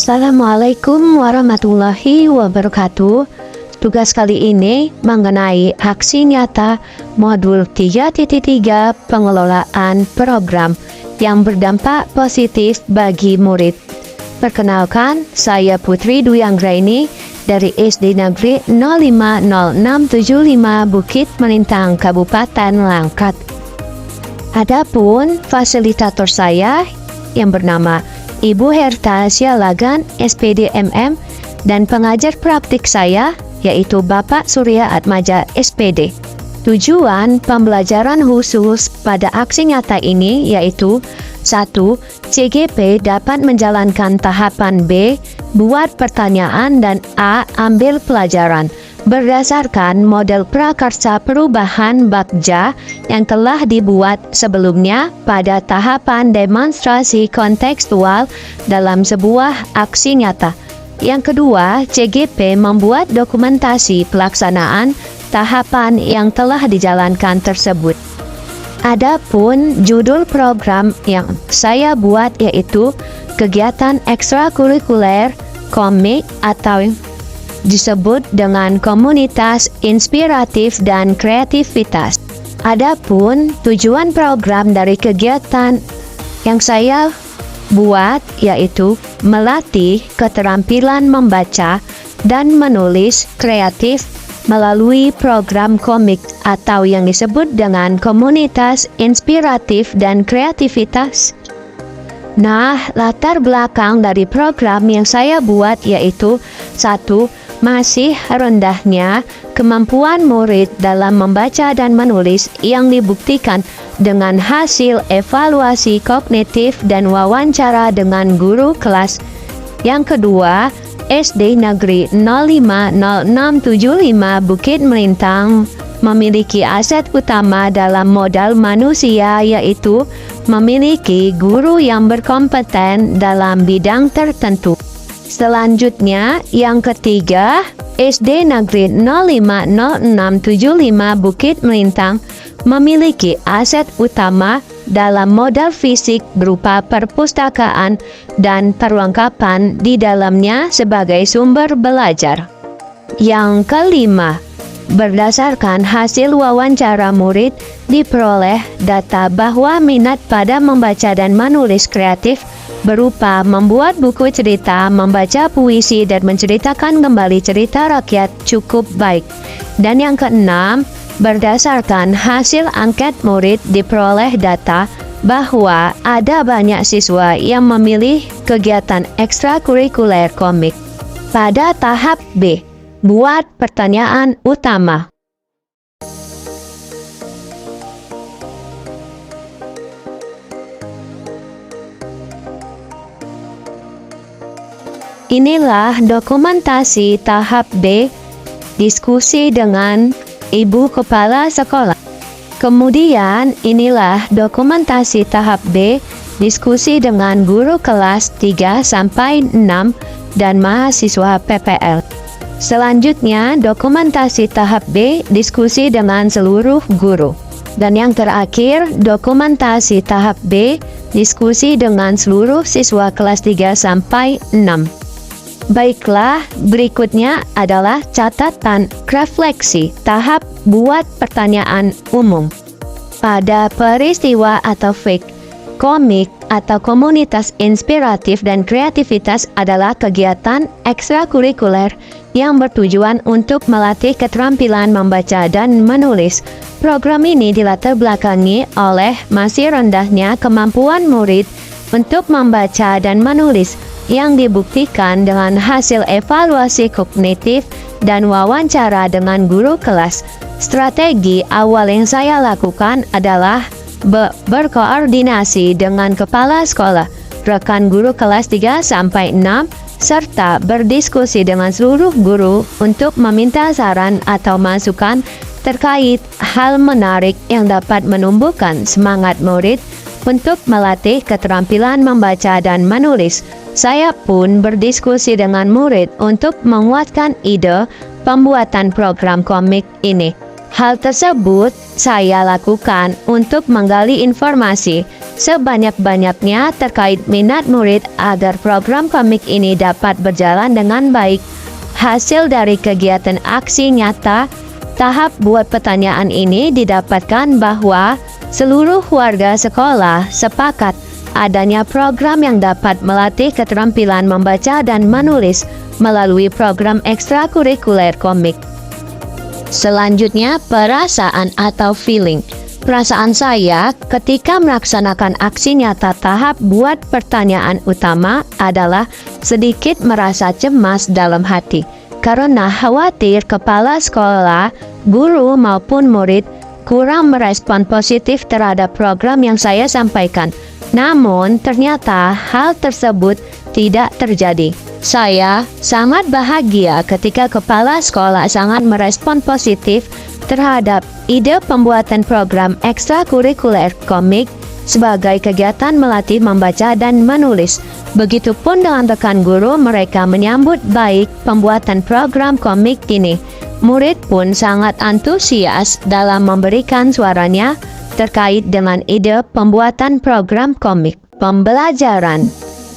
Assalamualaikum warahmatullahi wabarakatuh. Tugas kali ini mengenai aksi nyata modul 3.3 pengelolaan program yang berdampak positif bagi murid. Perkenalkan, saya Putri Dwi Anggraini dari SD Negeri 050675 Bukit Melintang, Kabupaten Langkat. Adapun fasilitator saya yang bernama Ibu Herta Sialagan, SPD MM, dan pengajar praktik saya yaitu Bapak Surya Atmaja, SPD. Tujuan pembelajaran khusus pada aksi nyata ini yaitu 1. CGP dapat menjalankan tahapan B, buat pertanyaan, dan A, ambil pelajaran berdasarkan model prakarsa perubahan Bagja yang telah dibuat sebelumnya pada tahapan demonstrasi kontekstual dalam sebuah aksi nyata. Yang kedua, CGP membuat dokumentasi pelaksanaan tahapan yang telah dijalankan tersebut. Adapun judul program yang saya buat yaitu kegiatan ekstrakurikuler komik atau disebut dengan komunitas inspiratif dan kreativitas. Adapun tujuan program dari kegiatan yang saya buat yaitu melatih keterampilan membaca dan menulis kreatif melalui program komik atau yang disebut dengan komunitas inspiratif dan kreativitas. Nah, latar belakang dari program yang saya buat yaitu 1. Masih rendahnya kemampuan murid dalam membaca dan menulis yang dibuktikan dengan hasil evaluasi kognitif dan wawancara dengan guru kelas. Yang kedua, SD Negeri 050675 Bukit Melintang memiliki aset utama dalam modal manusia yaitu memiliki guru yang berkompeten dalam bidang tertentu. Selanjutnya, yang ketiga, SD Negeri 050675 Bukit Melintang memiliki aset utama dalam modal fisik berupa perpustakaan dan perlengkapan di dalamnya sebagai sumber belajar. Yang kelima, berdasarkan hasil wawancara murid diperoleh data bahwa minat pada membaca dan menulis kreatif berupa membuat buku cerita, membaca puisi, dan menceritakan kembali cerita rakyat cukup baik. Dan yang keenam, berdasarkan hasil angket murid diperoleh data bahwa ada banyak siswa yang memilih kegiatan ekstrakurikuler komik. Pada tahap B, buat pertanyaan utama. Inilah dokumentasi tahap B, diskusi dengan Ibu Kepala Sekolah. Kemudian inilah dokumentasi tahap B, diskusi dengan guru kelas 3-6 dan mahasiswa PPL. Selanjutnya dokumentasi tahap B, diskusi dengan seluruh guru. Dan yang terakhir dokumentasi tahap B, diskusi dengan seluruh siswa kelas 3-6. Baiklah, berikutnya adalah catatan refleksi tahap buat pertanyaan umum. Pada peristiwa atau fake, komik atau komunitas inspiratif dan kreativitas adalah kegiatan ekstrakurikuler yang bertujuan untuk melatih keterampilan membaca dan menulis. Program ini dilatar belakangi oleh masih rendahnya kemampuan murid untuk membaca dan menulis yang dibuktikan dengan hasil evaluasi kognitif dan wawancara dengan guru kelas. Strategi awal yang saya lakukan adalah berkoordinasi dengan kepala sekolah, rekan guru kelas 3-6, serta berdiskusi dengan seluruh guru untuk meminta saran atau masukan terkait hal menarik yang dapat menumbuhkan semangat murid untuk melatih keterampilan membaca dan menulis. Saya pun berdiskusi dengan murid untuk menguatkan ide pembuatan program komik ini. Hal tersebut saya lakukan untuk menggali informasi sebanyak-banyaknya terkait minat murid agar program komik ini dapat berjalan dengan baik. Hasil dari kegiatan aksi nyata tahap buat pertanyaan ini didapatkan bahwa seluruh warga sekolah sepakat adanya program yang dapat melatih keterampilan membaca dan menulis melalui program ekstrakurikuler komik. Selanjutnya, perasaan atau feeling. Perasaan saya ketika melaksanakan aksi nyata tahap buat pertanyaan utama adalah sedikit merasa cemas dalam hati, karena khawatir kepala sekolah, guru maupun murid kurang merespon positif terhadap program yang saya sampaikan. Namun, ternyata hal tersebut tidak terjadi. Saya sangat bahagia ketika kepala sekolah sangat merespon positif terhadap ide pembuatan program ekstrakurikuler komik sebagai kegiatan melatih membaca dan menulis. Begitupun dengan rekan guru, mereka menyambut baik pembuatan program komik ini. Murid pun sangat antusias dalam memberikan suaranya terkait dengan ide pembuatan program komik. Pembelajaran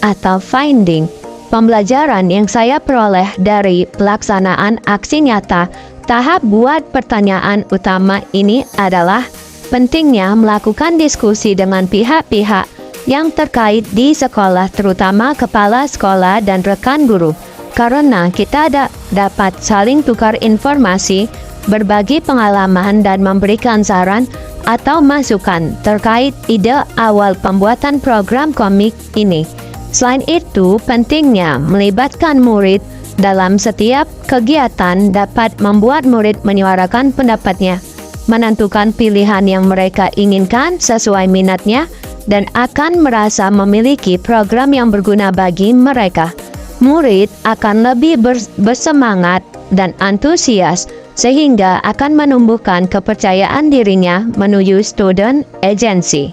atau finding. Pembelajaran yang saya peroleh dari pelaksanaan aksi nyata tahap buat pertanyaan utama ini adalah pentingnya melakukan diskusi dengan pihak-pihak yang terkait di sekolah, terutama kepala sekolah dan rekan guru, karena kita dapat saling tukar informasi, berbagi pengalaman dan memberikan saran atau masukan terkait ide awal pembuatan program komik ini. Selain itu, pentingnya melibatkan murid dalam setiap kegiatan dapat membuat murid menyuarakan pendapatnya, menentukan pilihan yang mereka inginkan sesuai minatnya, dan akan merasa memiliki program yang berguna bagi mereka. Murid akan lebih bersemangat dan antusias sehingga akan menumbuhkan kepercayaan dirinya menuju student agency.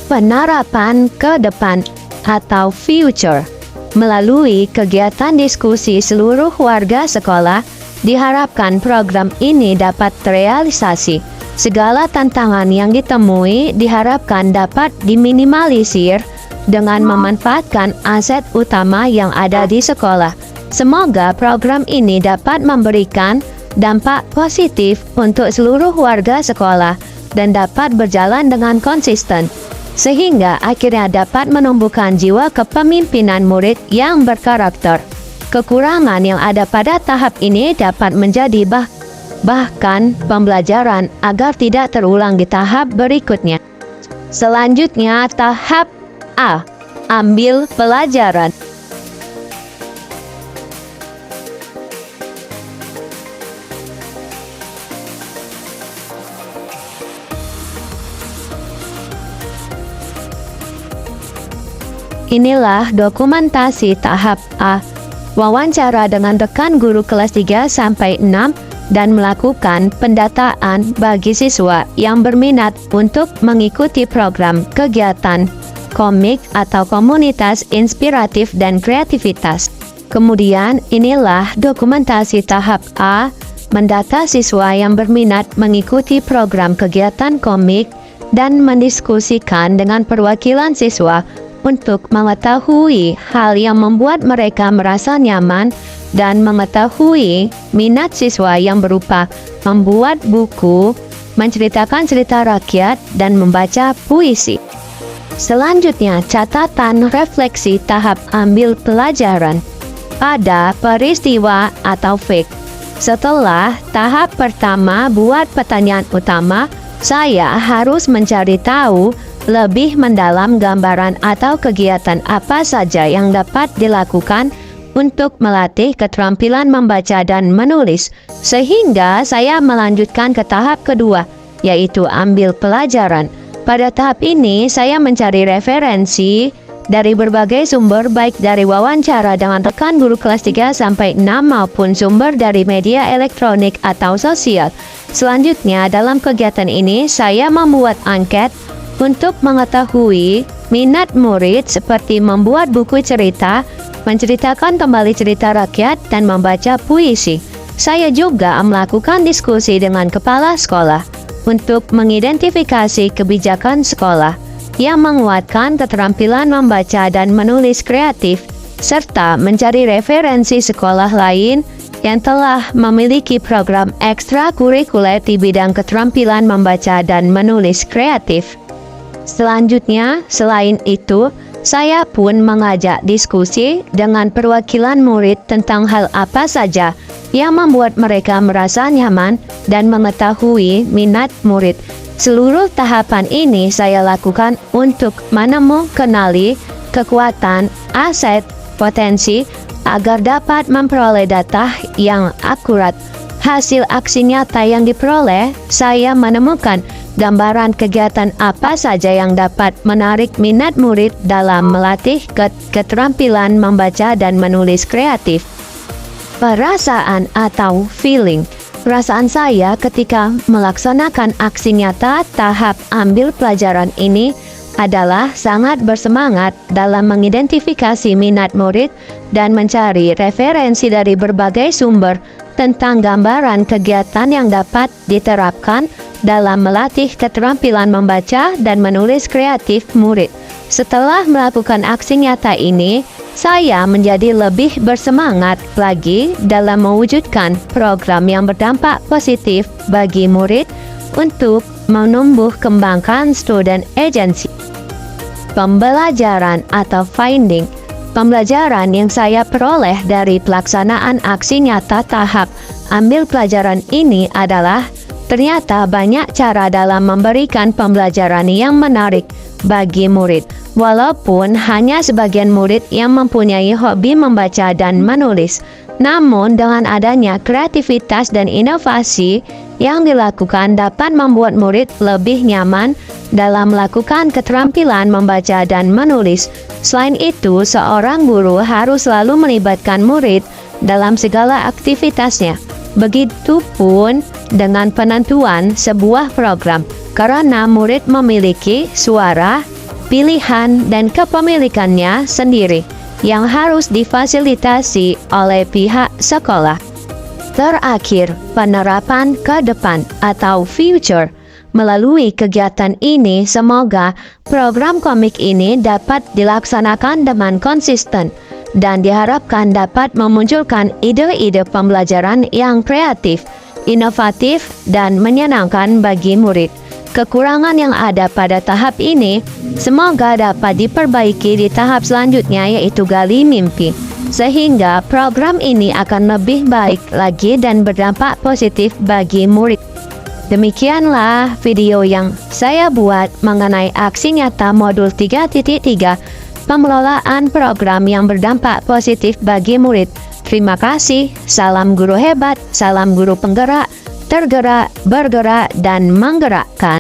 Penerapan ke depan atau future. Melalui kegiatan diskusi seluruh warga sekolah, diharapkan program ini dapat terrealisasi. Segala tantangan yang ditemui diharapkan dapat diminimalisir dengan memanfaatkan aset utama yang ada di sekolah. Semoga program ini dapat memberikan dampak positif untuk seluruh warga sekolah dan dapat berjalan dengan konsisten, sehingga akhirnya dapat menumbuhkan jiwa kepemimpinan murid yang berkarakter. Kekurangan yang ada pada tahap ini dapat menjadi bahkan pembelajaran agar tidak terulang di tahap berikutnya. Selanjutnya, tahap A. Ambil pelajaran. Inilah dokumentasi tahap A. Wawancara dengan rekan guru kelas 3 sampai 6 dan melakukan pendataan bagi siswa yang berminat untuk mengikuti program kegiatan komik atau komunitas inspiratif dan kreativitas. Kemudian inilah dokumentasi tahap A. Mendata siswa yang berminat mengikuti program kegiatan komik dan mendiskusikan dengan perwakilan siswa untuk mengetahui hal yang membuat mereka merasa nyaman dan mengetahui minat siswa yang berupa membuat buku, menceritakan cerita rakyat, dan membaca puisi. Selanjutnya, catatan refleksi tahap ambil pelajaran pada peristiwa atau fake. Setelah tahap pertama buat pertanyaan utama, saya harus mencari tahu lebih mendalam gambaran atau kegiatan apa saja yang dapat dilakukan untuk melatih keterampilan membaca dan menulis, sehingga saya melanjutkan ke tahap kedua, yaitu ambil pelajaran. Pada tahap ini, saya mencari referensi dari berbagai sumber, baik dari wawancara dengan rekan guru kelas 3 sampai 6 maupun sumber dari media elektronik atau sosial. Selanjutnya, dalam kegiatan ini, saya membuat angket untuk mengetahui minat murid seperti membuat buku cerita, menceritakan kembali cerita rakyat, dan membaca puisi. Saya juga melakukan diskusi dengan kepala sekolah untuk mengidentifikasi kebijakan sekolah. yang menguatkan keterampilan membaca dan menulis kreatif, serta mencari referensi sekolah lain yang telah memiliki program ekstrakurikuler di bidang keterampilan membaca dan menulis kreatif. Selanjutnya, selain itu, saya pun mengajak diskusi dengan perwakilan murid tentang hal apa saja yang membuat mereka merasa nyaman dan mengetahui minat murid. Seluruh tahapan ini saya lakukan untuk mengenali kekuatan, aset, potensi, agar dapat memperoleh data yang akurat. Hasil aksi nyata yang diperoleh, saya menemukan gambaran kegiatan apa saja yang dapat menarik minat murid dalam melatih keterampilan membaca dan menulis kreatif. Perasaan atau feeling. Perasaan saya ketika melaksanakan aksi nyata tahap ambil pelajaran ini adalah sangat bersemangat dalam mengidentifikasi minat murid dan mencari referensi dari berbagai sumber tentang gambaran kegiatan yang dapat diterapkan dalam melatih keterampilan membaca dan menulis kreatif murid. Setelah melakukan aksi nyata ini, saya menjadi lebih bersemangat lagi dalam mewujudkan program yang berdampak positif bagi murid untuk menumbuh kembangkan student agency. Pembelajaran atau finding. Pembelajaran yang saya peroleh dari pelaksanaan aksi nyata tahap ambil pelajaran ini adalah ternyata banyak cara dalam memberikan pembelajaran yang menarik bagi murid. Walaupun hanya sebagian murid yang mempunyai hobi membaca dan menulis, namun dengan adanya kreativitas dan inovasi yang dilakukan dapat membuat murid lebih nyaman dalam melakukan keterampilan membaca dan menulis. Selain itu, seorang guru harus selalu melibatkan murid dalam segala aktivitasnya. Begitupun dengan penentuan sebuah program, karena murid memiliki suara, pilihan, dan kepemilikannya sendiri yang harus difasilitasi oleh pihak sekolah. Terakhir, penerapan ke depan atau future. Melalui kegiatan ini, semoga program komik ini dapat dilaksanakan dengan konsisten dan diharapkan dapat memunculkan ide-ide pembelajaran yang kreatif, inovatif, dan menyenangkan bagi murid. Kekurangan yang ada pada tahap ini semoga dapat diperbaiki di tahap selanjutnya, yaitu gali mimpi, sehingga program ini akan lebih baik lagi dan berdampak positif bagi murid. Demikianlah video yang saya buat mengenai aksi nyata modul 3.3, pengelolaan program yang berdampak positif bagi murid. Terima kasih, salam guru hebat, salam guru penggerak, tergerak, bergerak, dan menggerakkan.